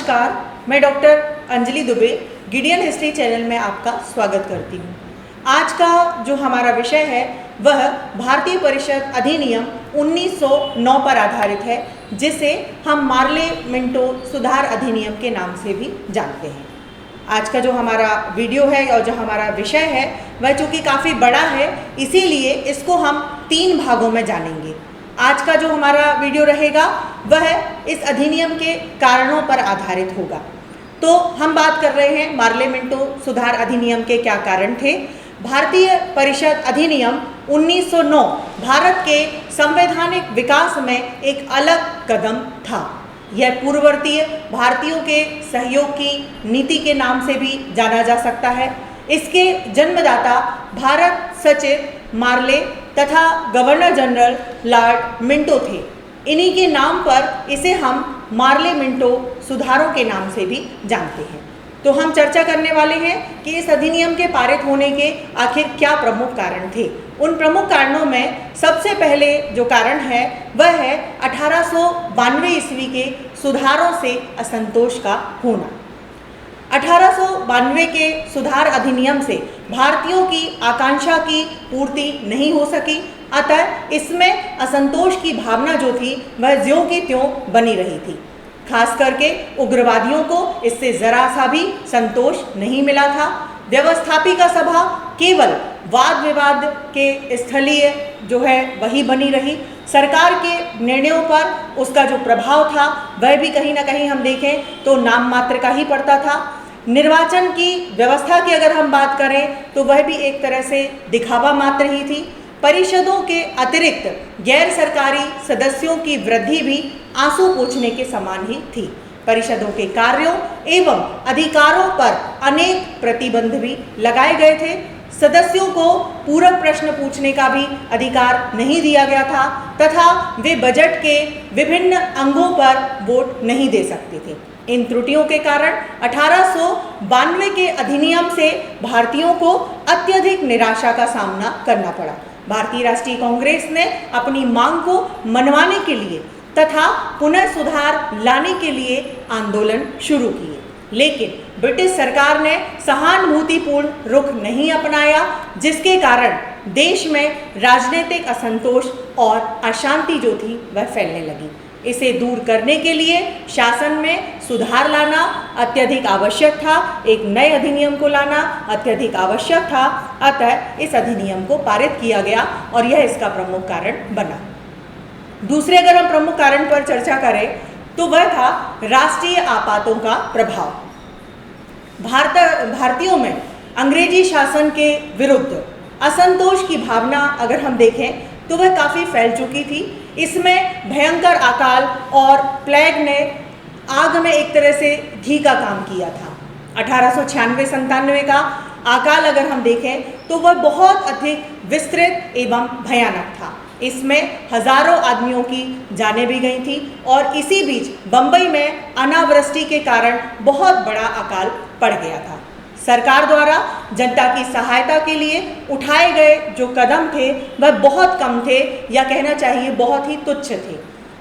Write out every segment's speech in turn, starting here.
नमस्कार, मैं doctor Anjali Dubey Gideon history channel में आपका स्वागत करती हूँ। आज का जो हमारा विषय है वह भारतीय परिषद अधिनियम 1909 पर आधारित है, जिसे हम मार्ले मिंटो सुधार अधिनियम के नाम से भी जानते हैं। आज का जो हमारा वीडियो है और जो हमारा विषय है वह चूँकि काफ़ी बड़ा है, इसीलिए इसको हम 3 भागों में जानेंगे। आज का जो हमारा वीडियो रहेगा वह इस अधिनियम के कारणों पर आधारित होगा। तो हम बात कर रहे हैं मार्ले मिंटो सुधार अधिनियम के क्या कारण थे। भारतीय परिषद अधिनियम 1909 भारत के संवैधानिक विकास में एक अलग कदम था। यह पूर्ववर्तीय भारतीयों के सहयोग की नीति के नाम से भी जाना जा सकता है। इसके जन्मदाता भारत सचिव मार्ले तथा गवर्नर जनरल लॉर्ड मिंटो थे। इन्हीं के नाम पर इसे हम मार्ले मिंटो सुधारों के नाम से भी जानते हैं। तो हम चर्चा करने वाले हैं कि इस अधिनियम के पारित होने के आखिर क्या प्रमुख कारण थे। उन प्रमुख कारणों में सबसे पहले जो कारण है वह है 1892 ईस्वी के सुधारों से असंतोष का होना। 1892 के सुधार अधिनियम से भारतीयों की आकांक्षा की पूर्ति नहीं हो सकी, अतः इसमें असंतोष की भावना जो थी वह ज्यों की त्यों बनी रही थी। खास करके उग्रवादियों को इससे जरा सा भी संतोष नहीं मिला था। व्यवस्थापिका सभा केवल वाद विवाद के स्थलीय जो है वही बनी रही। सरकार के निर्णयों पर उसका जो प्रभाव था वह भी कहीं ना कहीं हम देखें तो नाम मात्र का ही पड़ता था। निर्वाचन की व्यवस्था की अगर हम बात करें तो वह भी एक तरह से दिखावा मात्र ही थी। परिषदों के अतिरिक्त गैर सरकारी सदस्यों की वृद्धि भी आंसू पोंछने के समान ही थी। परिषदों के कार्यों एवं अधिकारों पर अनेक प्रतिबंध भी लगाए गए थे। सदस्यों को पूरक प्रश्न पूछने का भी अधिकार नहीं दिया गया था तथा वे बजट के विभिन्न अंगों पर वोट नहीं दे सकते थे। इन त्रुटियों के कारण 1892 के अधिनियम से भारतीयों को अत्यधिक निराशा का सामना करना पड़ा। भारतीय राष्ट्रीय कांग्रेस ने अपनी मांग को मनवाने के लिए तथा पुनः सुधार लाने के लिए आंदोलन शुरू किए, लेकिन ब्रिटिश सरकार ने सहानुभूतिपूर्ण रुख नहीं अपनाया, जिसके कारण देश में राजनीतिक असंतोष और अशांति जो थी वह फैलने लगी। इसे दूर करने के लिए शासन में सुधार लाना अत्यधिक आवश्यक था। एक नए अधिनियम को लाना अत्यधिक आवश्यक था। अतः इस अधिनियम को पारित किया गया और यह इसका प्रमुख कारण बना। दूसरे अगर हम प्रमुख कारण पर चर्चा करें तो वह था राष्ट्रीय आपातों का प्रभाव। भारतीयों में अंग्रेजी शासन के विरुद्ध असंतोष की भावना अगर हम देखें तो वह काफ़ी फैल चुकी थी। इसमें भयंकर अकाल और प्लेग ने आग में एक तरह से घी का काम किया था। 1896-97 का अकाल अगर हम देखें तो वह बहुत अधिक विस्तृत एवं भयानक था। इसमें हजारों आदमियों की जानें भी गई थी और इसी बीच बम्बई में अनावृष्टि के कारण बहुत बड़ा अकाल पड़ गया था। सरकार द्वारा जनता की सहायता के लिए उठाए गए जो कदम थे वह बहुत कम थे, या कहना चाहिए बहुत ही तुच्छ थे।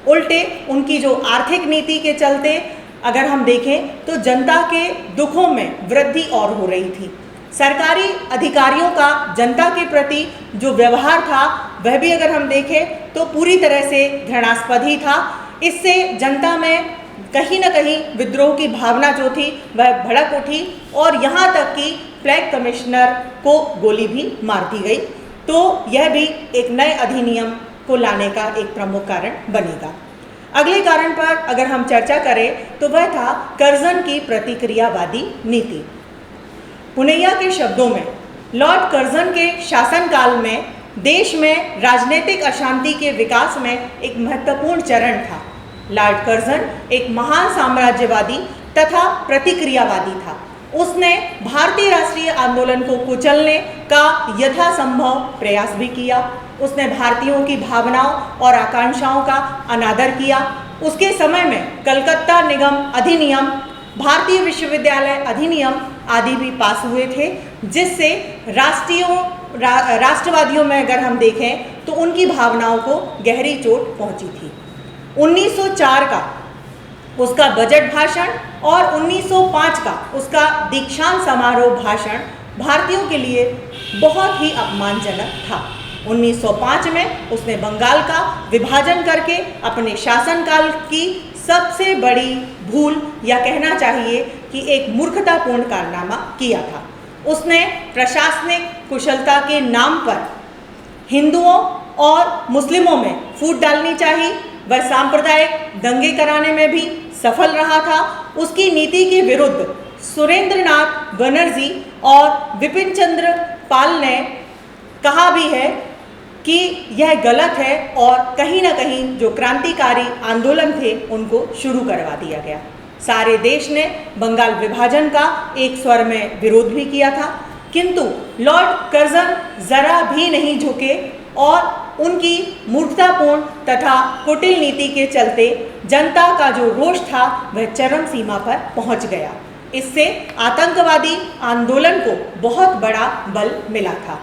उल्टे उनकी जो आर्थिक नीति के चलते अगर हम देखें तो जनता के दुखों में वृद्धि और हो रही थी। सरकारी अधिकारियों का जनता के प्रति जो व्यवहार था वह भी अगर हम देखें तो पूरी तरह से घृणास्पद ही था। इससे जनता में कहीं ना कहीं विद्रोह की भावना जो थी वह भड़क उठी और यहाँ तक कि प्लेग कमिश्नर को गोली भी मार दी गई। तो यह भी एक नए अधिनियम को लाने का एक प्रमुख कारण बनेगा। अगले कारण पर अगर हम चर्चा करें तो वह था कर्जन की प्रतिक्रियावादी नीति। पुनैया के शब्दों में लॉर्ड कर्जन के शासनकाल में देश में राजनीतिक अशांति के विकास में एक महत्वपूर्ण चरण था। लॉर्ड कर्जन एक महान साम्राज्यवादी तथा प्रतिक्रियावादी था। उसने भारतीय राष्ट्रीय आंदोलन को कुचलने का यथासंभव प्रयास भी किया। उसने भारतीयों की भावनाओं और आकांक्षाओं का अनादर किया। उसके समय में कलकत्ता निगम अधिनियम, भारतीय विश्वविद्यालय अधिनियम आदि भी पास हुए थे, जिससे राष्ट्रवादियों में अगर हम देखें तो उनकी भावनाओं को गहरी चोट पहुंची थी। 1904 का उसका बजट भाषण और 1905 का उसका दीक्षांत समारोह भाषण भारतीयों के लिए बहुत ही अपमानजनक था। 1905 में उसने बंगाल का विभाजन करके अपने शासनकाल की सबसे बड़ी भूल, या कहना चाहिए कि एक मूर्खतापूर्ण कारनामा किया था। उसने प्रशासनिक कुशलता के नाम पर हिंदुओं और मुस्लिमों में फूट डालनी चाहिए। वह सांप्रदायिक दंगे कराने में भी सफल रहा था। उसकी नीति के विरुद्ध सुरेंद्रनाथ बनर्जी और विपिन चंद्र पाल ने कहा भी है कि यह गलत है, और कहीं ना कहीं जो क्रांतिकारी आंदोलन थे उनको शुरू करवा दिया गया। सारे देश ने बंगाल विभाजन का एक स्वर में विरोध भी किया था, किंतु लॉर्ड कर्जन जरा भी नहीं झुके और उनकी मूर्खतापूर्ण तथा कुटिल नीति के चलते जनता का जो रोष था वह चरम सीमा पर पहुंच गया। इससे आतंकवादी आंदोलन को बहुत बड़ा बल मिला था।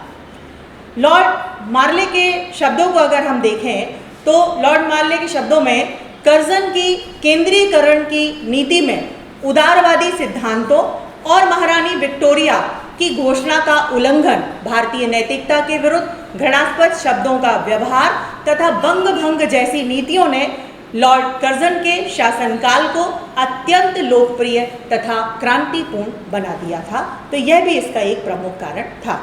लॉर्ड मार्ले के शब्दों को अगर हम देखें तो लॉर्ड मार्ले के शब्दों में कर्जन की केंद्रीकरण की नीति में उदारवादी सिद्धांतों और महारानी विक्टोरिया की घोषणा का उल्लंघन, भारतीय नैतिकता के विरुद्ध घृणास्पद शब्दों का व्यवहार तथा बंग भंग जैसी नीतियों ने लॉर्ड कर्जन के शासनकाल को अत्यंत लोकप्रिय तथा क्रांतिपूर्ण बना दिया था। तो यह भी इसका एक प्रमुख कारण था।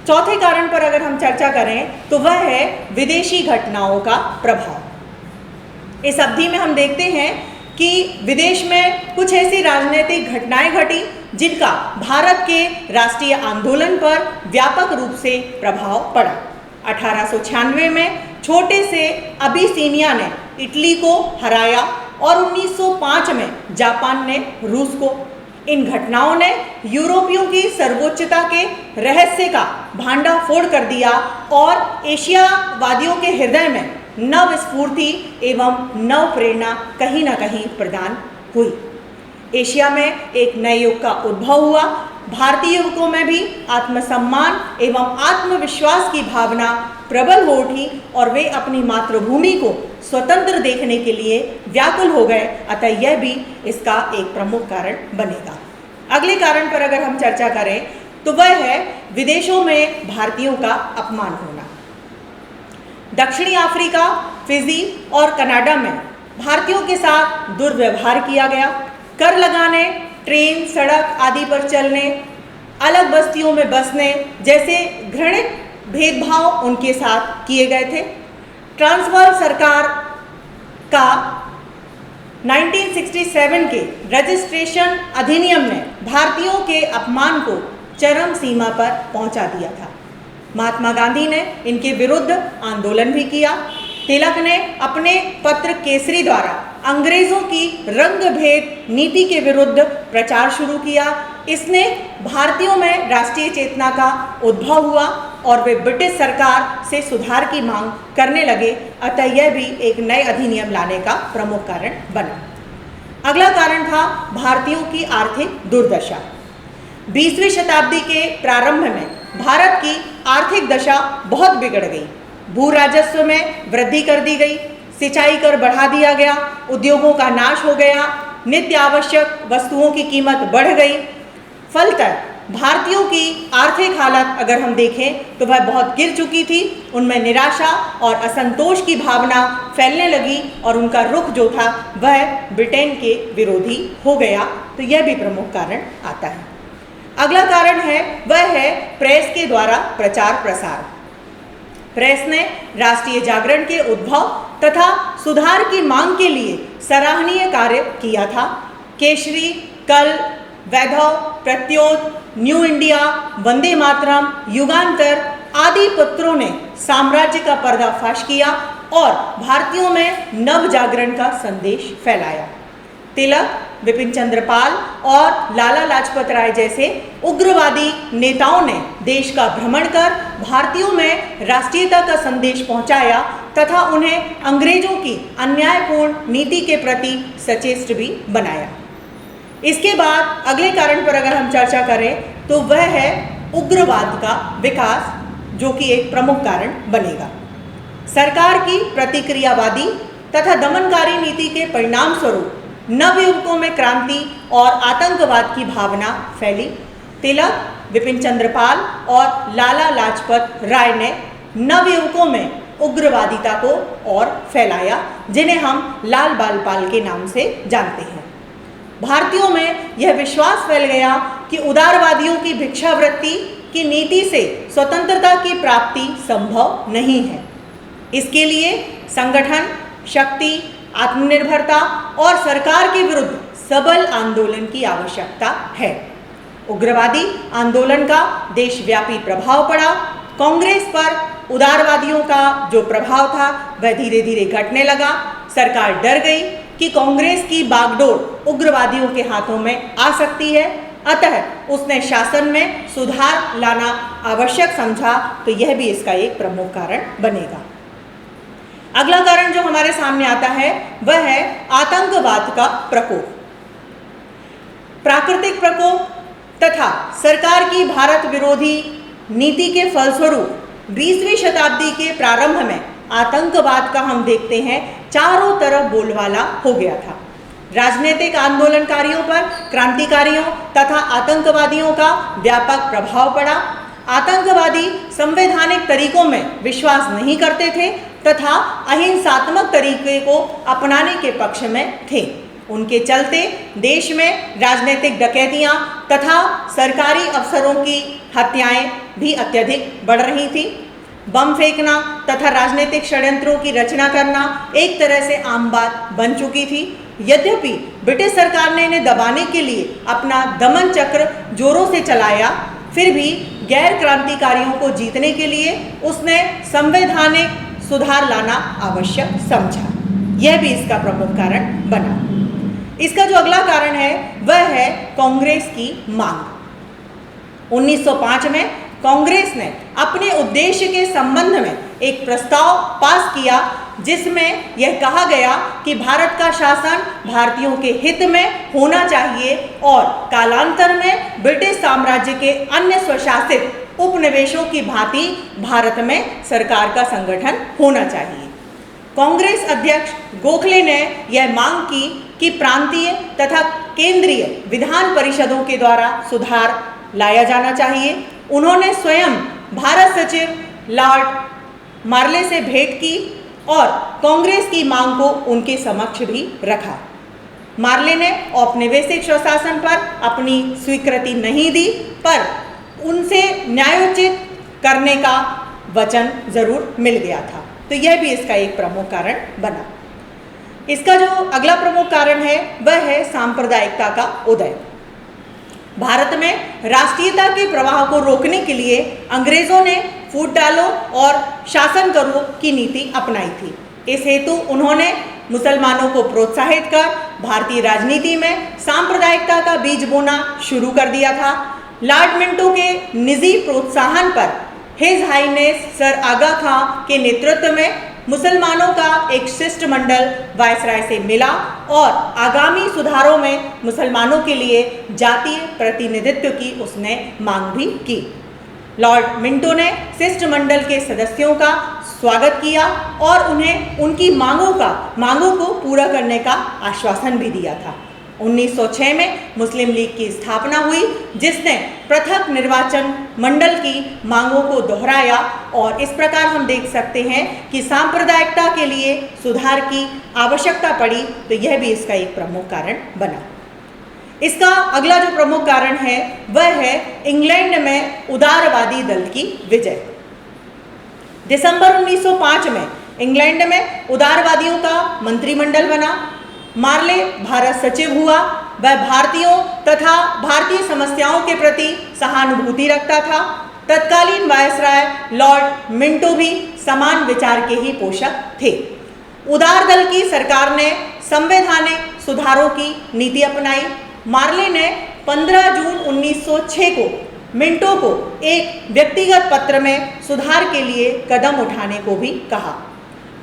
चौथे कारण पर अगर हम चर्चा करें तो वह है विदेशी घटनाओं का प्रभाव। इस अवधि में हम देखते हैं कि विदेश में कुछ ऐसी राजनीतिक घटनाएं घटी जिनका भारत के राष्ट्रीय आंदोलन पर व्यापक रूप से प्रभाव पड़ा। 1896 में छोटे से अबिसिनिया ने इटली को हराया और 1905 में जापान ने रूस को। इन घटनाओं ने यूरोपियों की सर्वोच्चता के रहस्य का भांडाफोड़ कर दिया और एशियावादियों के हृदय में नव स्फूर्ति एवं नव प्रेरणा कहीं ना कहीं प्रदान हुई। एशिया में एक नए युग का उद्भव हुआ। भारतीय युवकों में भी आत्मसम्मान एवं आत्मविश्वास की भावना प्रबल हो उठी और वे अपनी मातृभूमि को स्वतंत्र देखने के लिए व्याकुल हो गए। अतः यह भी इसका एक प्रमुख कारण बनेगा। अगले कारण पर अगर हम चर्चा करें तो वह है विदेशों में भारतीयों का अपमान होना। दक्षिणी अफ्रीका, फिजी और कनाडा में भारतीयों के साथ दुर्व्यवहार किया गया। कर लगाने, ट्रेन, सड़क आदि पर चलने, अलग बस्तियों में बसने जैसे घृणित भेदभाव उनके साथ किए गए थे। ट्रांसवाल सरकार का 1967 के रजिस्ट्रेशन अधिनियम ने भारतीयों के अपमान को चरम सीमा पर पहुंचा दिया था। महात्मा गांधी ने इनके विरुद्ध आंदोलन भी किया। तिलक ने अपने पत्र केसरी द्वारा अंग्रेजों की रंग भेद नीति के विरुद्ध प्रचार शुरू किया। इसने भारतीयों में राष्ट्रीय चेतना का उद्भव हुआ और वे ब्रिटिश सरकार से सुधार की मांग करने लगे। अतः यह भी एक नए अधिनियम लाने का प्रमुख कारण बना। अगला कारण था भारतीयों की आर्थिक दुर्दशा। 20वीं शताब्दी के प्रारंभ में भारत की आर्थिक दशा बहुत बिगड़ गई। भू राजस्व में वृद्धि कर दी गई, सिंचाई कर बढ़ा दिया गया, उद्योगों का नाश हो गया, नित्य आवश्यक वस्तुओं की कीमत बढ़ गई। फलतः भारतीयों की आर्थिक हालत अगर हम देखें तो वह बहुत गिर चुकी थी। उनमें निराशा और असंतोष की भावना फैलने लगी और उनका रुख जो था वह ब्रिटेन के विरोधी हो गया। तो यह भी प्रमुख कारण आता है। अगला कारण है वह है प्रेस के द्वारा प्रचार प्रसार। प्रेस ने राष्ट्रीय जागरण के उद्भव तथा सुधार की मांग के लिए सराहनीय कार्य किया था। केसरी, कल, वैभव, प्रत्योत, न्यू इंडिया, वंदे मातरम, युगांतर आदि पत्रों ने साम्राज्य का पर्दाफाश किया और भारतीयों में नव जागरण का संदेश फैलाया। तिलक, विपिन चंद्र पाल और लाला लाजपत राय जैसे उग्रवादी नेताओं ने देश का भ्रमण कर भारतीयों में राष्ट्रीयता का संदेश पहुंचाया तथा उन्हें अंग्रेजों की अन्यायपूर्ण नीति के प्रति सचेष्ट भी बनाया। इसके बाद अगले कारण पर अगर हम चर्चा करें तो वह है उग्रवाद का विकास, जो कि एक प्रमुख कारण बनेगा। सरकार की प्रतिक्रियावादी तथा दमनकारी नीति के परिणाम स्वरूप नवयुवकों में क्रांति और आतंकवाद की भावना फैली। तिलक, विपिन चंद्र पाल और लाला लाजपत राय ने नवयुवकों में उग्रवादिता को और फैलाया, जिन्हें हम लाल बाल पाल के नाम से जानते हैं। भारतीयों में यह विश्वास फैल गया कि उदारवादियों की भिक्षावृत्ति की नीति से स्वतंत्रता की प्राप्ति संभव नहीं है। इसके लिए संगठन, शक्ति, आत्मनिर्भरता और सरकार के विरुद्ध सबल आंदोलन की आवश्यकता है। उग्रवादी आंदोलन का देशव्यापी प्रभाव पड़ा। कांग्रेस पर उदारवादियों का जो प्रभाव था वह धीरे धीरे घटने लगा। सरकार डर गई कि कांग्रेस की बागडोर उग्रवादियों के हाथों में आ सकती है, अतः उसने शासन में सुधार लाना आवश्यक समझा। तो यह भी इसका एक प्रमुख कारण बनेगा। अगला कारण जो हमारे सामने आता है वह है आतंकवाद का प्रकोप। प्राकृतिक प्रकोप तथा सरकार की भारत विरोधी नीति के फलस्वरूप 20वीं शताब्दी के प्रारंभ में आतंकवाद का हम देखते हैं चारों तरफ बोलबाला हो गया था। राजनीतिक आंदोलनकारियों पर क्रांतिकारियों तथा आतंकवादियों का व्यापक प्रभाव पड़ा। आतंकवादी संवैधानिक तरीकों में विश्वास नहीं करते थे तथा अहिंसात्मक तरीके को अपनाने के पक्ष में थे। उनके चलते देश में राजनीतिक डकैतियां तथा सरकारी अफसरों की हत्याएं भी अत्यधिक बढ़ रही थी। बम फेंकना तथा राजनीतिक षड्यंत्रों की रचना करना एक तरह से आम बात बन चुकी थी। यद्यपि ब्रिटिश सरकार ने इन्हें दबाने के लिए अपना दमन चक्र जोरों से चलाया, फिर भी गैर क्रांतिकारियों को जीतने के लिए उसने संवैधानिक सुधार लाना आवश्यक समझा। यह भी इसका प्रमुख कारण बना। इसका जो अगला कारण है वह है कांग्रेस की मांग। 1905 में कांग्रेस ने अपने उद्देश्य के संबंध में एक प्रस्ताव पास किया, जिसमें यह कहा गया कि भारत का शासन भारतीयों के हित में होना चाहिए और कालांतर में ब्रिटिश साम्राज्य के अन्य स्वशासित उपनिवेशों की भांति भारत में सरकार का संगठन होना चाहिए। कांग्रेस अध्यक्ष गोखले ने यह मांग की कि प्रांतीय तथा केंद्रीय विधान परिषदों के द्वारा सुधार लाया जाना चाहिए। उन्होंने स्वयं भारत सचिव लॉर्ड मार्ले से भेंट की और कांग्रेस की मांग को उनके समक्ष भी रखा। मार्ले ने औपनिवेशिक स्वशासन पर अपनी स्वीकृति नहीं दी, पर उनसे न्यायोचित करने का वचन जरूर मिल गया था। तो यह भी इसका एक प्रमुख कारण बना। इसका जो अगला प्रमुख कारण है वह है सांप्रदायिकता का उदय। भारत में राष्ट्रीयता के प्रवाह को रोकने के लिए अंग्रेजों ने फूट डालो और शासन करो की नीति अपनाई थी। इस हेतु उन्होंने मुसलमानों को प्रोत्साहित कर भारतीय राजनीति में सांप्रदायिकता का बीज बोना शुरू कर दिया था। लॉर्ड मिंटो के निजी प्रोत्साहन पर हिज हाइनेस सर आगा खां के नेतृत्व में मुसलमानों का एक शिष्टमंडल वायसराय से मिला और आगामी सुधारों में मुसलमानों के लिए जातीय प्रतिनिधित्व की उसने मांग भी की। लॉर्ड मिंटो ने शिष्टमंडल के सदस्यों का स्वागत किया और उन्हें उनकी मांगों को पूरा करने का आश्वासन भी दिया था। 1906 में मुस्लिम लीग की स्थापना हुई, जिसने पृथक निर्वाचन मंडल की मांगों को दोहराया और इस प्रकार हम देख सकते हैं कि सांप्रदायिकता के लिए सुधार की आवश्यकता पड़ी। तो यह भी इसका एक प्रमुख कारण बना। इसका अगला जो प्रमुख कारण है वह है इंग्लैंड में उदारवादी दल की विजय। दिसंबर 1905 में इंग्लैंड में उदारवादियों का मंत्रिमंडल बना। मार्ले भारत सचिव हुआ। वह भारतीयों तथा भारतीय समस्याओं के प्रति सहानुभूति रखता था। तत्कालीन वायसराय लॉर्ड मिंटो भी समान विचार के ही पोषक थे। उदार दल की सरकार ने संवैधानिक सुधारों की नीति अपनाई। मार्ले ने 15 जून 1906 को मिंटो को एक व्यक्तिगत पत्र में सुधार के लिए कदम उठाने को भी कहा।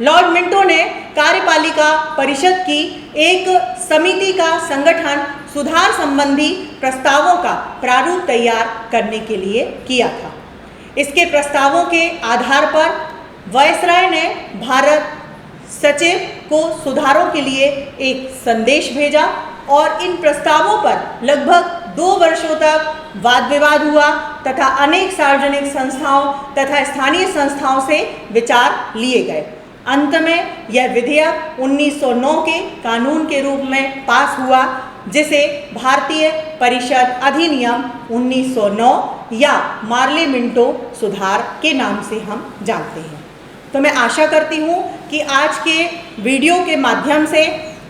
लॉर्ड मिंटो ने कार्यपालिका परिषद की एक समिति का संगठन सुधार संबंधी प्रस्तावों का प्रारूप तैयार करने के लिए किया था। इसके प्रस्तावों के आधार पर वायसराय ने भारत सचिव को सुधारों के लिए एक संदेश भेजा और इन प्रस्तावों पर लगभग 2 वर्षों तक वाद विवाद हुआ तथा अनेक सार्वजनिक संस्थाओं तथा स्थानीय संस्थाओं से विचार लिए गए। अंत में यह विधेयक 1909 के कानून के रूप में पास हुआ, जिसे भारतीय परिषद अधिनियम 1909 या मार्ले मिंटो सुधार के नाम से हम जानते हैं। तो मैं आशा करती हूँ कि आज के वीडियो के माध्यम से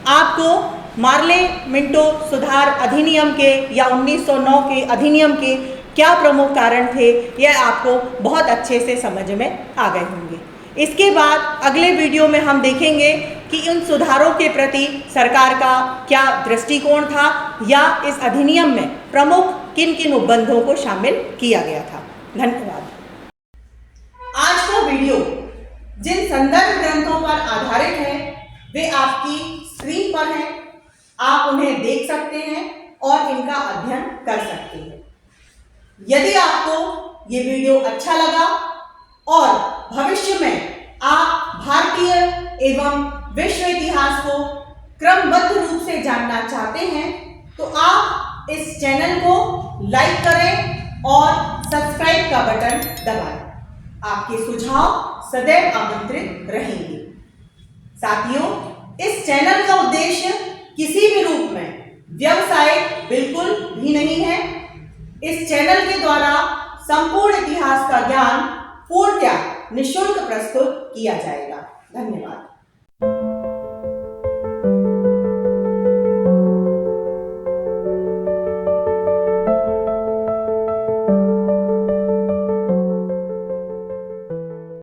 आपको मार्ले मिंटो सुधार अधिनियम के या 1909 के अधिनियम के क्या प्रमुख कारण थे, यह आपको बहुत अच्छे से समझ में आ गए होंगे। इसके बाद अगले वीडियो में हम देखेंगे कि इन सुधारों के प्रति सरकार का क्या दृष्टिकोण था या इस अधिनियम में प्रमुख किन किन उपबंधों को शामिल किया गया था। धन्यवाद। आज का वीडियो जिन संदर्भ ग्रंथों पर आधारित है वे आपकी स्क्रीन पर हैं, आप उन्हें देख सकते हैं और इनका अध्ययन कर सकते हैं। यदि आपको ये वीडियो अच्छा लगा और भविष्य में आप भारतीय एवं विश्व इतिहास को क्रमबद्ध रूप से जानना चाहते हैं तो आप इस चैनल को लाइक करें और सब्सक्राइब का बटन दबाएं। आपके सुझाव सदैव आमंत्रित रहेंगे। साथियों, इस चैनल का उद्देश्य किसी भी रूप में व्यवसाय बिल्कुल भी नहीं है। इस चैनल के द्वारा संपूर्ण इतिहास का ज्ञान पूर्णतः निःशुल्क प्रस्तुत किया जाएगा। धन्यवाद।